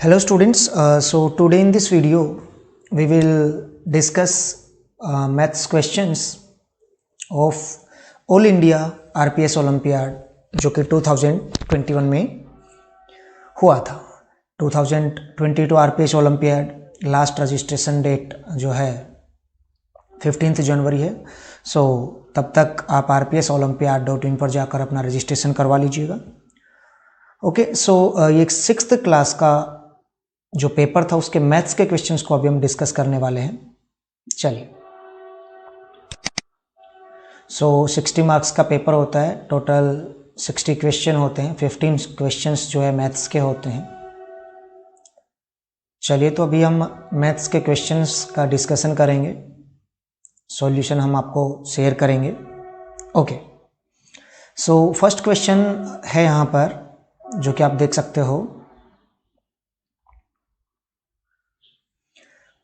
Hello students, so today in this video we will discuss maths questions of All India RPS Olympiad जो कि 2021 में हुआ था। 2022 RPS Olympiad last registration date जो है 15 जनवरी है। सो तब तक आप rpsolympiad.in पर जाकर अपना रजिस्ट्रेशन करवा लीजिएगा। ओके, सो ये 6th क्लास का जो पेपर था उसके मैथ्स के क्वेश्चंस को अभी हम डिस्कस करने वाले हैं। चलिए, सो 60 मार्क्स का पेपर होता है, टोटल 60 क्वेश्चन होते हैं, 15 क्वेश्चंस जो है मैथ्स के होते हैं। चलिए, तो अभी हम मैथ्स के क्वेश्चंस का डिस्कशन करेंगे, सॉल्यूशन हम आपको शेयर करेंगे। ओके, सो फर्स्ट क्वेश्चन है यहाँ पर जो कि आप देख सकते हो,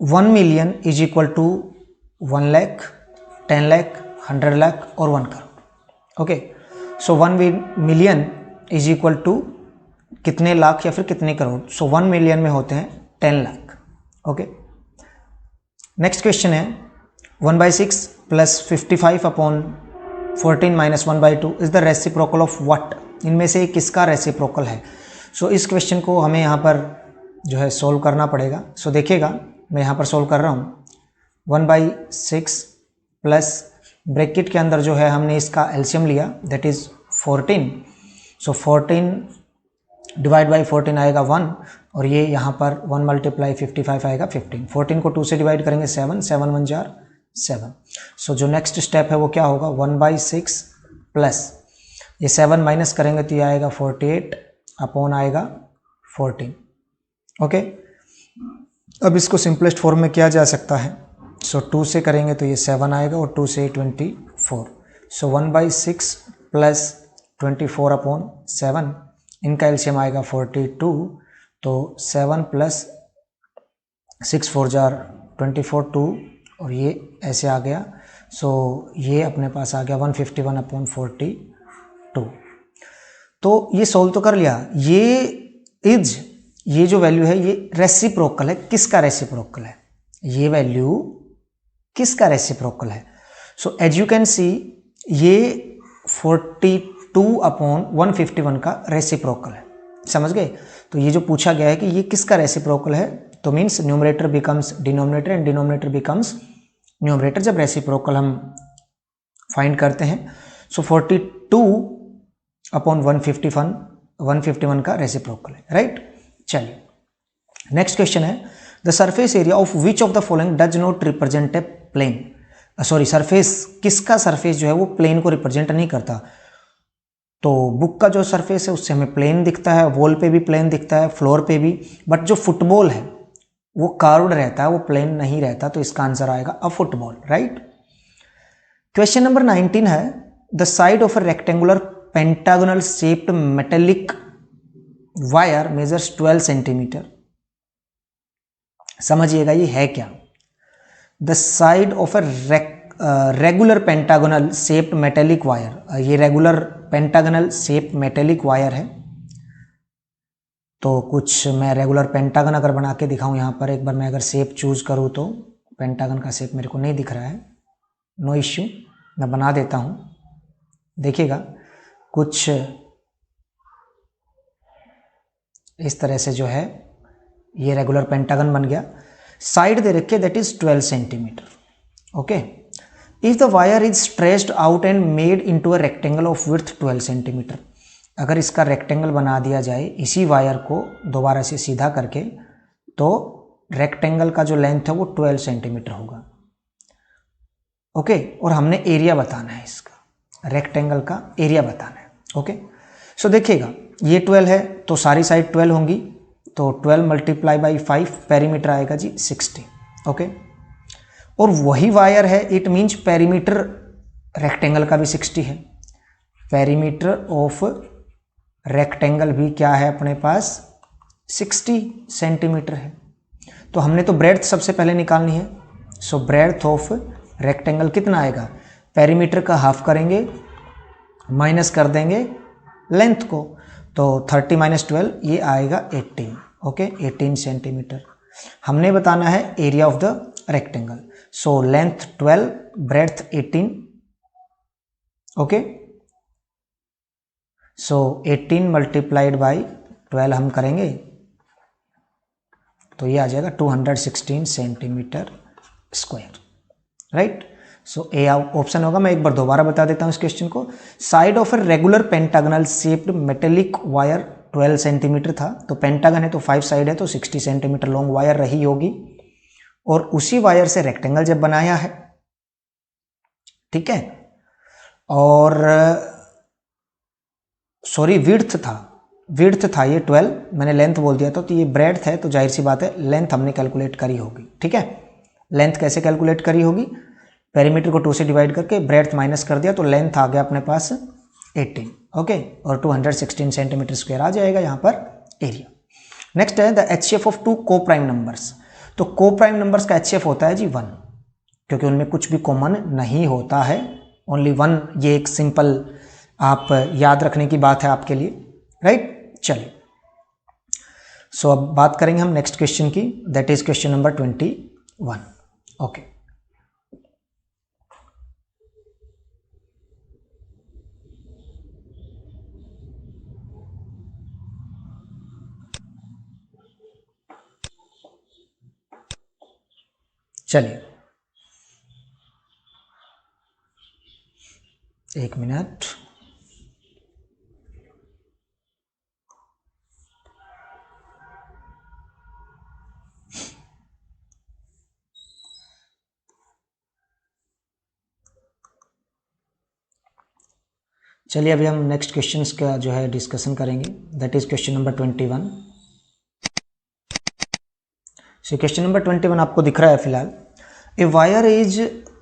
1 million is equal to 1 lakh, 10 lakh, 100 lakh और 1 crore. Okay, so 1 million is equal to कितने लाख या फिर कितने करोड़। सो 1 million में होते हैं 10 लाख। ओके, नेक्स्ट क्वेश्चन है 1/6 plus 55 upon 14 minus 1/2 is the reciprocal of what. इनमें से किसका रेसिप्रोकल है। सो इस क्वेश्चन को हमें यहाँ पर जो है सोल्व करना पड़ेगा। सो देखिएगा, मैं यहाँ पर सोल्व कर रहा हूँ। 1/6 प्लस ब्रैकेट के अंदर जो है हमने इसका एलसीएम लिया, that is 14। So 14 divide by 14 आएगा 1, और ये यहाँ पर 1 मल्टीप्लाई 55 आएगा 15। 14 को 2 से डिवाइड करेंगे 7, 7 1 जार 7। सो जो नेक्स्ट स्टेप है वो क्या होगा, 1/6 प्लस ये 7 माइनस करेंगे तो ये आएगा 48 अपॉन आएगा 14। ओके, अब इसको सिंपलेस्ट फॉर्म में किया जा सकता है। सो 2 से करेंगे तो ये 7 आएगा और 2 से 24। सो 1/6 प्लस 24 अपॉन 7, इनका एलसीएम आएगा 42। तो 7 प्लस 6 4 जार 24 2, और ये ऐसे आ गया। सो ये अपने पास आ गया 151 अपॉन 42। तो ये सोल्व तो कर लिया। ये जो वैल्यू है ये रेसिप्रोकल है। किसका रेसिप्रोकल है, ये वैल्यू किसका रेसिप्रोकल है। So as you can see ये 42 अपॉन 151 का रेसिप्रोकल है। समझ गए। तो ये जो पूछा गया है कि ये किसका रेसिप्रोकल है, तो means numerator becomes denominator and denominator becomes numerator जब रेसिप्रोकल हम फाइंड करते हैं। सो 42 अपॉन 151 का रेसिप्रोकल है, राइट। चलिए, नेक्स्ट क्वेश्चन है the surface area of which of the following does not represent a plane. Surface, किसका सरफेस जो है वो प्लेन को रिप्रेजेंट नहीं करता। तो बुक का जो सरफेस है उससे हमें प्लेन दिखता है, वॉल पे भी प्लेन दिखता है, फ्लोर पे भी, बट जो फुटबॉल है वो कार्व्ड रहता है, वो प्लेन नहीं रहता। तो इसका आंसर आएगा a football, right. Question number 19 है the side of a rectangular pentagonal shaped metallic wire measures 12 centimetre. समझिएगा ये है क्या। The side of a regular pentagonal shaped metallic wire, ये regular pentagonal shape metallic wire है। तो कुछ मैं रेगुलर पेंटागन अगर बना के दिखाऊं यहाँ पर, एक बार मैं अगर शेप चूज करूँ तो पेंटागन का शेप मेरे को नहीं दिख रहा है, नो इश्यू, मैं बना देता हूँ। देखिएगा, कुछ इस तरह से जो है ये रेगुलर पेंटागन बन गया। साइड दे रखिए that is 12 centimetre. Okay, if the wire is stretched out and made into a rectangle of width 12 centimetre. अगर इसका रेक्टेंगल बना दिया जाए इसी वायर को दोबारा से सीधा करके, तो रेक्टेंगल का जो लेंथ है वो 12 सेंटीमीटर होगा। ओके, और हमने एरिया बताना है, इसका रेक्टेंगल का एरिया बताना है। ओके, सो देखिएगा ये 12 है तो सारी साइड 12 होंगी, तो 12 मल्टीप्लाई बाई 5 पेरीमीटर आएगा जी 60। ओके, और वही वायर है, इट मीन्स पेरीमीटर रेक्टेंगल का भी 60 है। पेरीमीटर ऑफ रेक्टेंगल भी क्या है अपने पास, 60 सेंटीमीटर है। तो हमने तो ब्रेड्थ सबसे पहले निकालनी है। सो ब्रेड्थ ऑफ रेक्टेंगल कितना आएगा, पेरीमीटर का हाफ करेंगे, माइनस कर देंगे लेंथ को, तो 30 - 12 ये आएगा 18। Okay 18 centimetre. हमने बताना है area of the rectangle. So length 12, breadth 18, okay. So 18 multiplied by 12 हम करेंगे तो ये आ जाएगा 216 centimetre square, right. So A option होगा। मैं एक बार दोबारा बता देता हूँ इस क्वेश्चन को। Side of a regular pentagonal shaped metallic wire 12 centimetre था, तो पेंटागन है तो 5 साइड है तो 60 सेंटीमीटर लॉन्ग वायर रही होगी, और उसी वायर से रेक्टेंगल जब बनाया है, ठीक है, और सॉरी विड्थ था ये 12, मैंने लेंथ बोल दिया था, तो ये ब्रेड्थ है तो जाहिर सी बात है लेंथ हमने कैलकुलेट करी होगी, ठीक है। लेंथ कैसे कैलकुलेट करी होगी, पेरीमीटर को 2 से डिवाइड करके ब्रेड्थ माइनस कर दिया तो लेंथ आ गया अपने पास 18, ओके, और 216 सेंटीमीटर स्क्वायर आ जाएगा यहाँ पर एरिया। नेक्स्ट है द HCF ऑफ 2 को प्राइम नंबर्स। तो को प्राइम नंबर्स का HCF होता है जी 1, क्योंकि उनमें कुछ भी कॉमन नहीं होता है, ओनली 1। ये एक सिंपल आप याद रखने की बात है आपके लिए, राइट। चलिए, सो अब बात करेंगे हम नेक्स्ट क्वेश्चन की, that is question number 21, okay. चलिए एक मिनट, चलिए अभी हम नेक्स्ट क्वेश्चंस का जो है डिस्कशन करेंगे, that is question number 21। So question number 21 आपको दिख रहा है फिलहाल। A wire is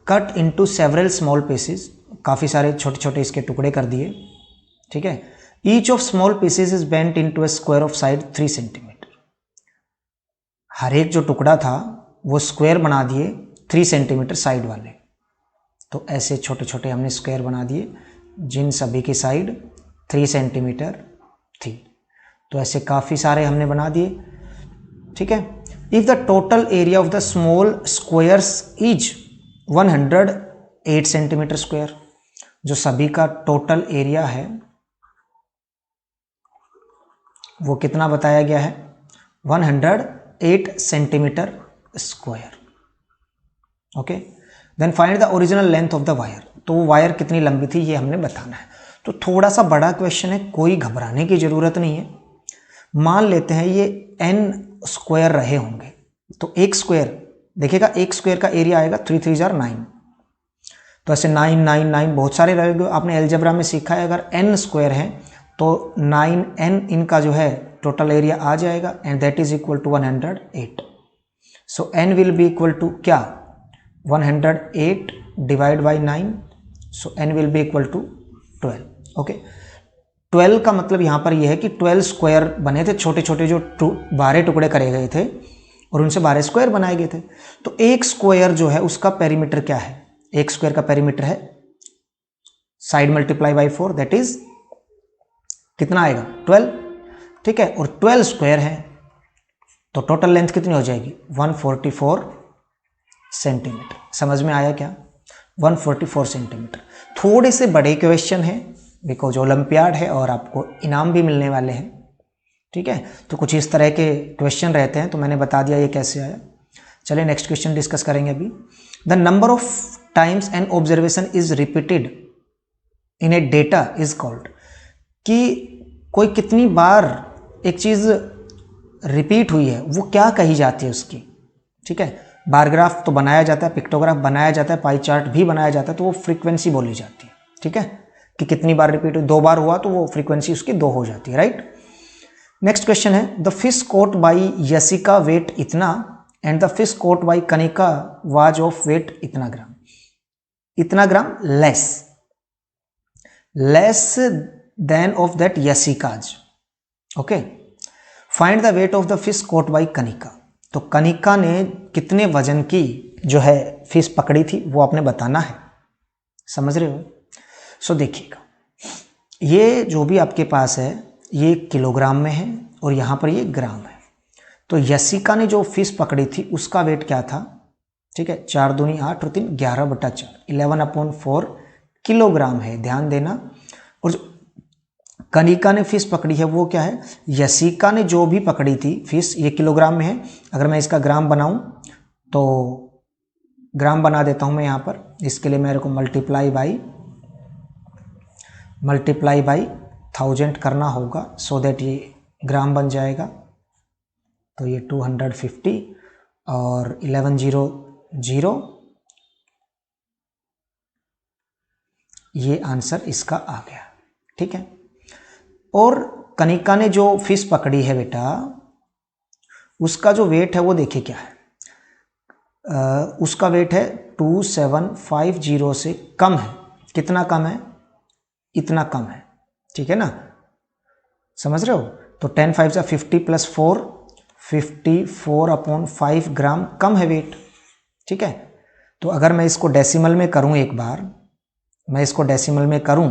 cut into several small pieces, काफ़ी सारे छोटे छोटे इसके टुकड़े कर दिए, ठीक है। Each of small pieces is bent into a square of side 3 centimetre. हर एक जो टुकड़ा था वो स्क्वायर बना दिए 3 सेंटीमीटर साइड वाले, तो ऐसे छोटे छोटे हमने स्क्वायर बना दिए जिन सभी की साइड 3 सेंटीमीटर थी, तो ऐसे काफ़ी सारे हमने बना दिए, ठीक है। If the total area of the small squares is 108 centimetre square, जो सभी का टोटल एरिया है वो कितना बताया गया है, 108 centimetre square, okay. Then find the original length of the wire, तो वो वायर कितनी लंबी थी ये हमने बताना है। तो थोड़ा सा बड़ा क्वेश्चन है, कोई घबराने की ज़रूरत नहीं है। मान लेते हैं ये n स्क्वायर रहे होंगे, तो एक स्क्वायर देखिएगा, एक स्क्वायर का एरिया आएगा 3 3 जार 9, तो ऐसे 9 9 9 बहुत सारे रहेंगे। आपने अलजेब्रा में सीखा है अगर n स्क्वायर है तो 9n इनका जो है टोटल एरिया आ जाएगा, and that is equal to 108। So n will be equal to क्या, 108 divide by 9, so n will be equal to 12, okay. 12 का मतलब यहाँ पर यह है कि 12 स्क्वायर बने थे, छोटे छोटे जो 12 टुकड़े करे गए थे और उनसे 12 स्क्वायर बनाए गए थे। तो एक स्क्वायर जो है उसका पेरीमीटर क्या है, एक स्क्वायर का पेरीमीटर है side multiply by 4, that is कितना आएगा 12, ठीक है। और 12 स्क्वायर है तो टोटल लेंथ कितनी हो जाएगी 144 सेंटीमीटर। समझ में आया क्या, 144 सेंटीमीटर। थोड़े से बड़े क्वेश्चन है बिकॉज ओलंपियाड है और आपको इनाम भी मिलने वाले हैं, ठीक है। तो कुछ इस तरह के क्वेश्चन रहते हैं, तो मैंने बता दिया ये कैसे आया। चलिए नेक्स्ट क्वेश्चन डिस्कस करेंगे अभी। The number of times an observation is repeated in a data is called, कि कोई कितनी बार एक चीज़ रिपीट हुई है वो क्या कही जाती है उसकी, ठीक है। बार ग्राफ तो बनाया जाता है, पिक्टोग्राफ बनाया जाता है, पाई चार्ट भी बनाया जाता है, तो वो फ्रीक्वेंसी बोली जाती है, ठीक है, कि कितनी बार रिपीट हुई। 2 बार हुआ तो वो फ्रीक्वेंसी उसकी 2 हो जाती है, राइट। नेक्स्ट क्वेश्चन है, the fish caught by Yasika weight इतना and the fish caught by Kanika was of weight इतना ग्राम, इतना gram less than of that Yasika's, okay. Find the weight of the fish caught by Kanika, तो कनिका ने कितने वजन की जो है फिश पकड़ी थी वो आपने बताना है, समझ रहे हो। सो देखिएगा, ये जो भी आपके पास है ये किलोग्राम में है और यहाँ पर ये ग्राम है। तो यशिका ने जो फिश पकड़ी थी उसका वेट क्या था, ठीक है, 4 दूनी 8 और 3 11/4, 11/4 किलोग्राम है, ध्यान देना। और जो कनिका ने फिश पकड़ी है वो क्या है, यशिका ने जो भी पकड़ी थी फिश, ये किलोग्राम में है। अगर मैं इसका ग्राम बनाऊं तो ग्राम बना देता हूं मैं यहाँ पर। इसके लिए मेरे को मल्टीप्लाई बाई 1000 करना होगा, सो दैट ये ग्राम बन जाएगा। तो ये 250 और 1100, ये आंसर इसका आ गया, ठीक है। और कनिका ने जो फिश पकड़ी है बेटा, उसका जो वेट है वो देखिए क्या है, उसका वेट है 2750 से कम है। कितना कम है, इतना कम है, ठीक है ना, समझ रहे हो। तो 10 5 से 50 + 4, 54/5 ग्राम कम है वेट, ठीक है। तो अगर मैं इसको डेसिमल में करूं, एक बार मैं इसको डेसिमल में करूं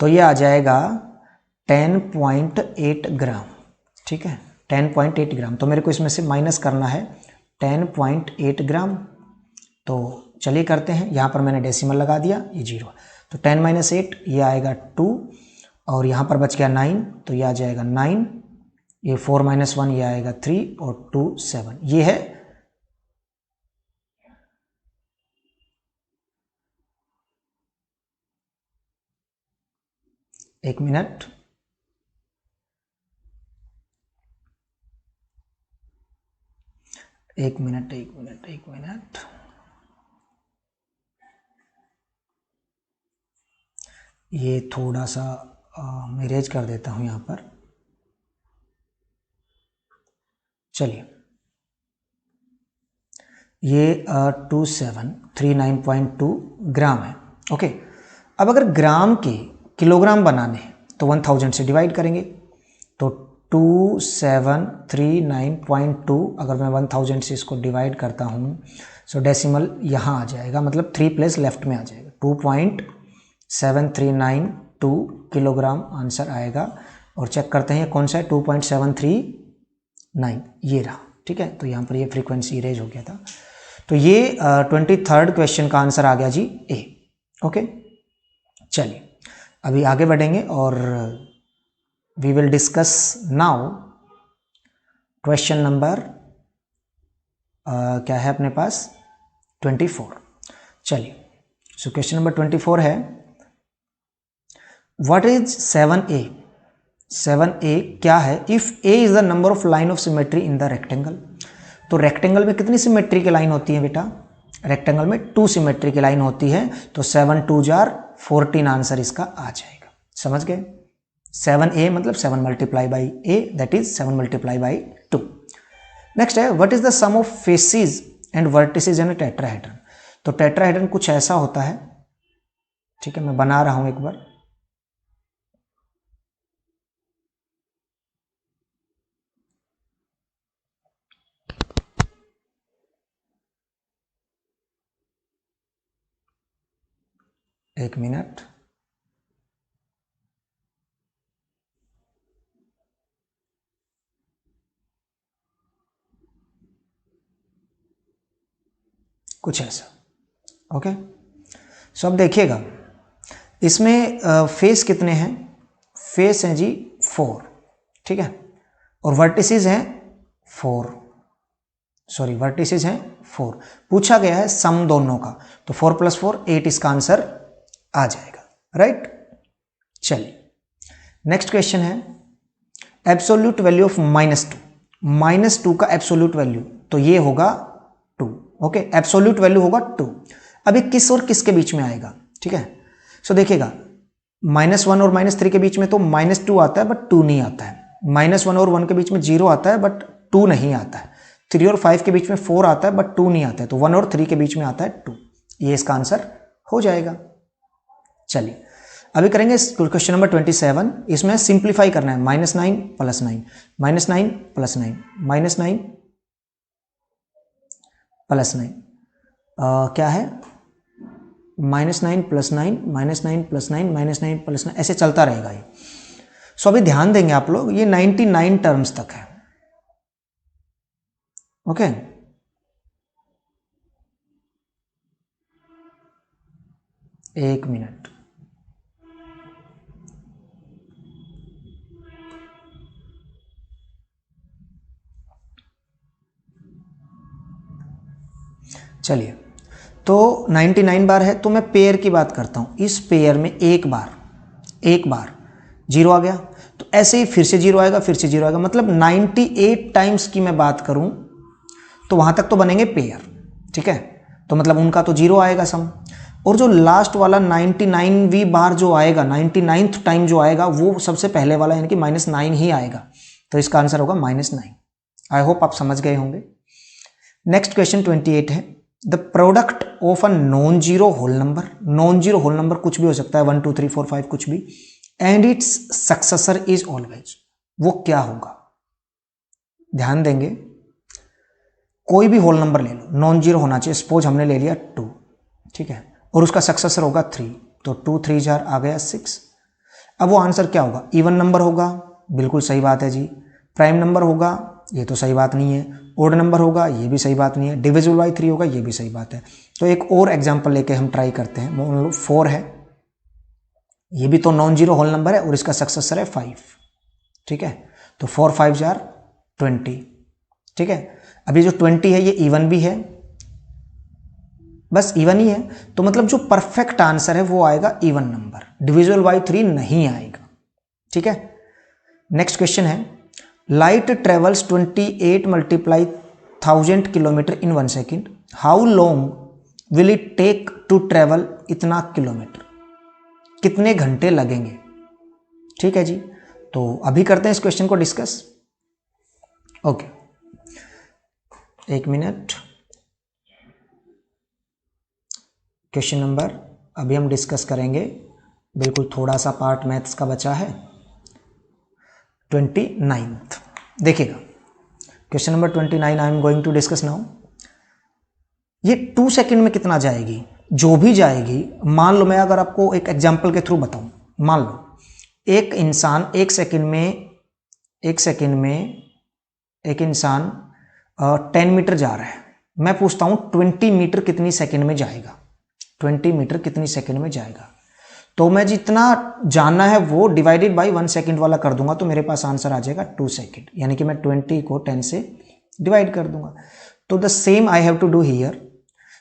तो ये आ जाएगा 10.8 ग्राम, ठीक है, 10.8 ग्राम। तो मेरे को इसमें से माइनस करना है 10.8 ग्राम। तो चलिए करते हैं, यहाँ पर मैंने डेसिमल लगा दिया, ये 0, तो 10 - 8 ये आएगा 2, और यहाँ पर बच गया 9, तो ये आ जाएगा 9, ये 4 - 1 ये आएगा 3 और 2 7, ये है। एक मिनट, ये थोड़ा सा मैं इरेज कर देता हूँ यहाँ पर। चलिए, ये 2739.2 ग्राम है, ओके। अब अगर ग्राम के किलोग्राम बनाने हैं तो 1000 से डिवाइड करेंगे, तो 2739.2 अगर मैं 1000 से इसको डिवाइड करता हूँ, सो डेसिमल यहाँ आ जाएगा, मतलब 3 प्लेस लेफ्ट में आ जाएगा, 2.7392 किलोग्राम आंसर आएगा। और चेक करते हैं कौन सा है, 2.739, ये रहा, ठीक है। तो यहाँ पर ये फ्रीक्वेंसी इरेज हो गया था। तो ये 23rd क्वेश्चन का आंसर आ गया जी ए, ओके। चलिए अभी आगे बढ़ेंगे और we will discuss now question number क्या है अपने पास, 24। चलिए, सो क्वेश्चन नंबर 24 है, व्हाट इज 7a। 7a क्या है, if a is the number of line of symmetry in the rectangle. तो रेक्टेंगल में कितनी सिमेट्री की लाइन होती है बेटा, रेक्टेंगल में 2 सिमेट्री की लाइन होती है, तो 7 2 जार 14 आंसर इसका आ जाएगा, समझ गए। 7a मतलब 7 × a, दैट इज 7 × 2। नेक्स्ट है, what is the sum of faces and vertices in a tetrahedron. तो टेट्राहेड्रन कुछ ऐसा होता है, ठीक है, मैं बना रहा हूं एक बार। एक मिनट, कुछ ऐसा, ओके। सो अब देखिएगा, इसमें फेस कितने हैं, फेस हैं जी 4, ठीक है, और वर्टिसेस हैं 4, सॉरी वर्टिसेस हैं 4। पूछा गया है सम दोनों का, तो 4 + 4 8 इसका आंसर आ जाएगा, राइट। चलिए नेक्स्ट क्वेश्चन है, एब्सोल्यूट वैल्यू ऑफ -2 का एब्सोल्यूट वैल्यू, तो ये होगा 2, ओके, एब्सोल्यूट वैल्यू होगा 2। अभी किस और किसके बीच में आएगा, ठीक है। सो देखिएगा, -1 और -3 के बीच में तो -2 आता है बट 2 नहीं आता है, -1 और 1 के बीच में 0 आता है बट 2 नहीं आता है, 3 और 5 के बीच में 4 आता है बट 2 नहीं आता है, तो 1 और 3 के बीच में आता है 2, ये इसका आंसर हो जाएगा। चलिए अभी करेंगे क्वेश्चन नंबर 27, इसमें सिंप्लीफाई करना है, -9 + 9, -9 + 9, -9 + 9 क्या है, -9 + 9, -9 + 9, -9 + 9, ऐसे चलता रहेगा ये। सो अभी ध्यान देंगे आप लोग, ये 99 टर्म्स तक है, ओके एक मिनट। चलिए, तो 99 बार है, तो मैं पेयर की बात करता हूँ। इस पेयर में एक बार जीरो आ गया, तो ऐसे ही फिर से जीरो आएगा, फिर से जीरो आएगा, मतलब 98 टाइम्स की मैं बात करूँ तो वहाँ तक तो बनेंगे पेयर, ठीक है। तो मतलब उनका तो जीरो आएगा सम, और जो लास्ट वाला 99वीं बार जो आएगा, 99th टाइम जो आएगा, वो सबसे पहले वाला यानी कि -9 ही आएगा। तो इसका आंसर होगा -9। आई होप आप समझ गए होंगे। नेक्स्ट क्वेश्चन 28 है, the product of a non zero whole number. Non zero whole number कुछ भी हो सकता है, 1 2 3 4 5 कुछ भी, and it's successor is always, वो क्या होगा? ध्यान देंगे, कोई भी होल नंबर ले लो, नॉन जीरो होना चाहिए। सपोज हमने ले लिया 2, ठीक है, और उसका सक्सेसर होगा 3, तो 2 3 4 आ गया 6। अब वो आंसर क्या होगा? इवन नंबर होगा, बिल्कुल सही बात है जी। प्राइम नंबर होगा, ये तो सही बात नहीं है। ओड नंबर होगा, ये भी सही बात नहीं है। डिविजिबल बाई 3 होगा, ये भी सही बात है। तो एक और एग्जांपल लेके हम ट्राई करते हैं। मान लो 4 है, ये भी तो नॉन जीरो होल नंबर है और इसका सक्सेसर है 5, ठीक है। तो 4 5 जार 20, ठीक है। अभी जो 20 है ये इवन भी है, बस इवन ही है, तो मतलब जो परफेक्ट आंसर है वो आएगा इवन नंबर, डिविजिबल बाई 3 नहीं आएगा, ठीक है। नेक्स्ट क्वेश्चन है, light travels 28 multiply 1000 kilometre in 1 second, how long will it take to travel इतना किलोमीटर? कितने घंटे लगेंगे? ठीक है जी, तो अभी करते हैं इस क्वेश्चन को डिस्कस। ओके, एक मिनट। क्वेश्चन नंबर अभी हम डिस्कस करेंगे, बिल्कुल थोड़ा सा पार्ट मैथ्स का बचा है। 29th देखिएगा, question number 29 I am going to discuss now. ये 2 सेकंड में कितना जाएगी? जो भी जाएगी, मान लो मैं अगर आपको एक एग्जांपल के थ्रू बताऊं, मान लो एक इंसान एक सेकंड में एक इंसान 10 मीटर जा रहा है। मैं पूछता हूं 20 मीटर कितनी सेकंड में जाएगा? 20 मीटर कितनी सेकंड में जाएगा? तो मैं जितना जानना है वो डिवाइडेड बाय 1 सेकंड वाला कर दूंगा, तो मेरे पास आंसर आ जाएगा 2 सेकंड, यानी कि मैं 20 को 10 से डिवाइड कर दूंगा। तो the same I have to do here.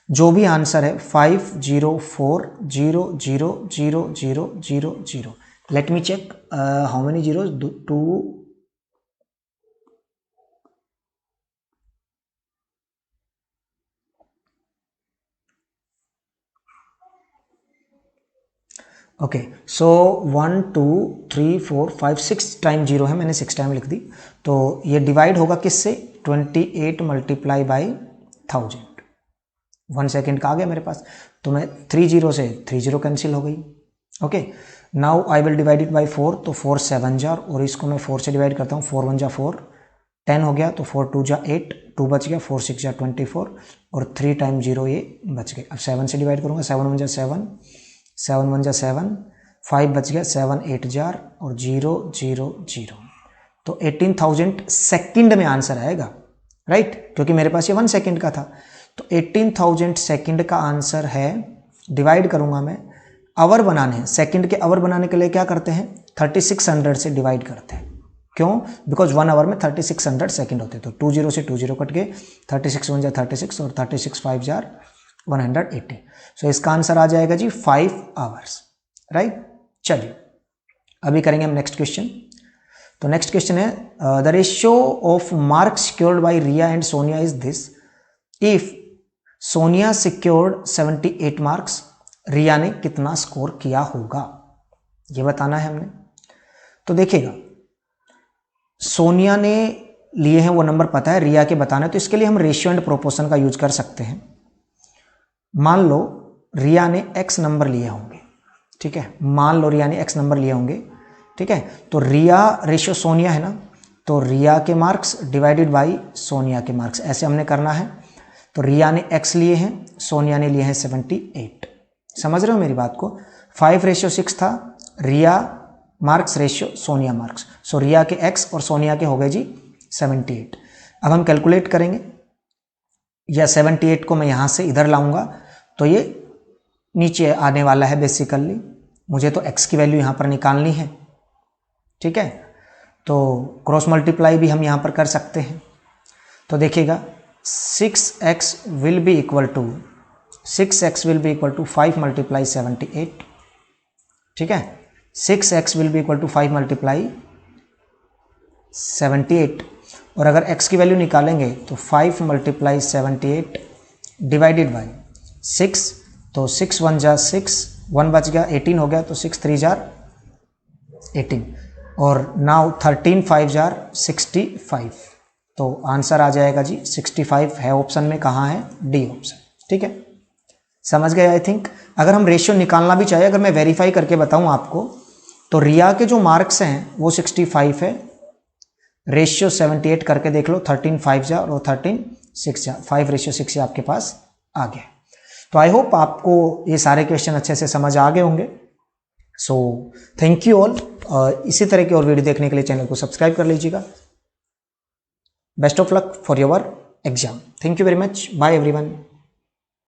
जो भी आंसर है 504000000, let me check how many zeros, 2। Okay, so 1 2 3 4 5 6 time zero है, मैंने 6 टाइम लिख दी। तो ये डिवाइड होगा किससे? 28 मल्टीप्लाई बाई 1000, 1 सेकेंड का आ गया मेरे पास। तो मैं 3 जीरो से 3 जीरो कैंसिल हो गई। Okay, now I will divide it by 4, तो 4 7 जार, और इसको मैं 4 से डिवाइड करता हूँ। 4 1 जा 4, 10 हो गया, तो 4 2 जा 8, 2 बच गया, 4 6 जा 24, और 3 टाइम जीरो ये बच गए। अब 7 से डिवाइड करूँगा, 7 1 जा 7, 7 1 जा 7, 5 बच गया, 7 8 जार, और 0 0 0, तो 18,000 सेकंड में आंसर आएगा, राइट, क्योंकि मेरे पास ये 1 सेकंड का था। तो 18,000 सेकंड का आंसर है। डिवाइड करूंगा मैं, आवर बनाने हैं, सेकंड के आवर बनाने के लिए क्या करते हैं? 3600 से डिवाइड करते हैं। क्यों? बिकॉज 1 आवर में 3600 सेकंड होते हैं। तो 2 जीरो से 2 जीरो कट गए, 36 1 जा 36, और 36 5 जार 180। सो इसका आंसर आ जाएगा जी 5 आवर्स, राइट। चलिए अभी करेंगे हम नेक्स्ट क्वेश्चन। तो नेक्स्ट क्वेश्चन है, the ratio of marks secured by Riya and Sonia is this, if Sonia secured 78 marks, Riya ने कितना स्कोर किया होगा, ये बताना है हमने। तो देखिएगा, सोनिया ने लिए हैं वो नंबर पता है, रिया के बताना है, तो इसके लिए हम रेशियो एंड प्रोपोर्शन का यूज कर सकते हैं। मान लो रिया ने x नंबर लिए होंगे, ठीक है, मान लो रिया ने x नंबर लिए होंगे, ठीक है। तो रिया रेशियो सोनिया है ना, तो रिया के मार्क्स डिवाइडेड बाई सोनिया के मार्क्स, ऐसे हमने करना है। तो रिया ने x लिए हैं, सोनिया ने लिए हैं 78। समझ रहे हो मेरी बात को? 5:6 था, रिया मार्क्स रेशियो सोनिया मार्क्स, सो रिया के x और सोनिया के हो गए जी 78। अब हम कैलकुलेट करेंगे, या 78 को मैं यहाँ से इधर लाऊंगा तो ये नीचे आने वाला है बेसिकली। मुझे तो x की वैल्यू यहाँ पर निकालनी है, ठीक है। तो क्रॉस मल्टीप्लाई भी हम यहाँ पर कर सकते हैं। तो देखिएगा 6x will be equal to 5 multiply 78, ठीक है। 6x will be equal to 5 multiply 78, और अगर x की वैल्यू निकालेंगे तो 5 मल्टीप्लाई 78 डिवाइडेड बाई 6, तो 6 1 जा 6, 1 बच गया, 18 हो गया, तो 6 3 जार 18, और नाउ 13 5 जार 65, तो आंसर आ जाएगा जी 65 है ऑप्शन में। कहाँ है? डी ऑप्शन, ठीक है। समझ गए आई थिंक। अगर हम रेशियो निकालना भी चाहे, अगर मैं वेरीफाई करके बताऊं आपको, तो रिया के जो मार्क्स हैं वो 65 है, रेशियो 78 करके देख लो, 13 5 जा और 13 6 जा, 5:6 से आपके पास आ गया। तो आई होप आपको ये सारे क्वेश्चन अच्छे से समझ आ गए होंगे। So thank you all. इसी तरह की और वीडियो देखने के लिए चैनल को सब्सक्राइब कर लीजिएगा। Best of luck for your exam. Thank you very much. Bye everyone.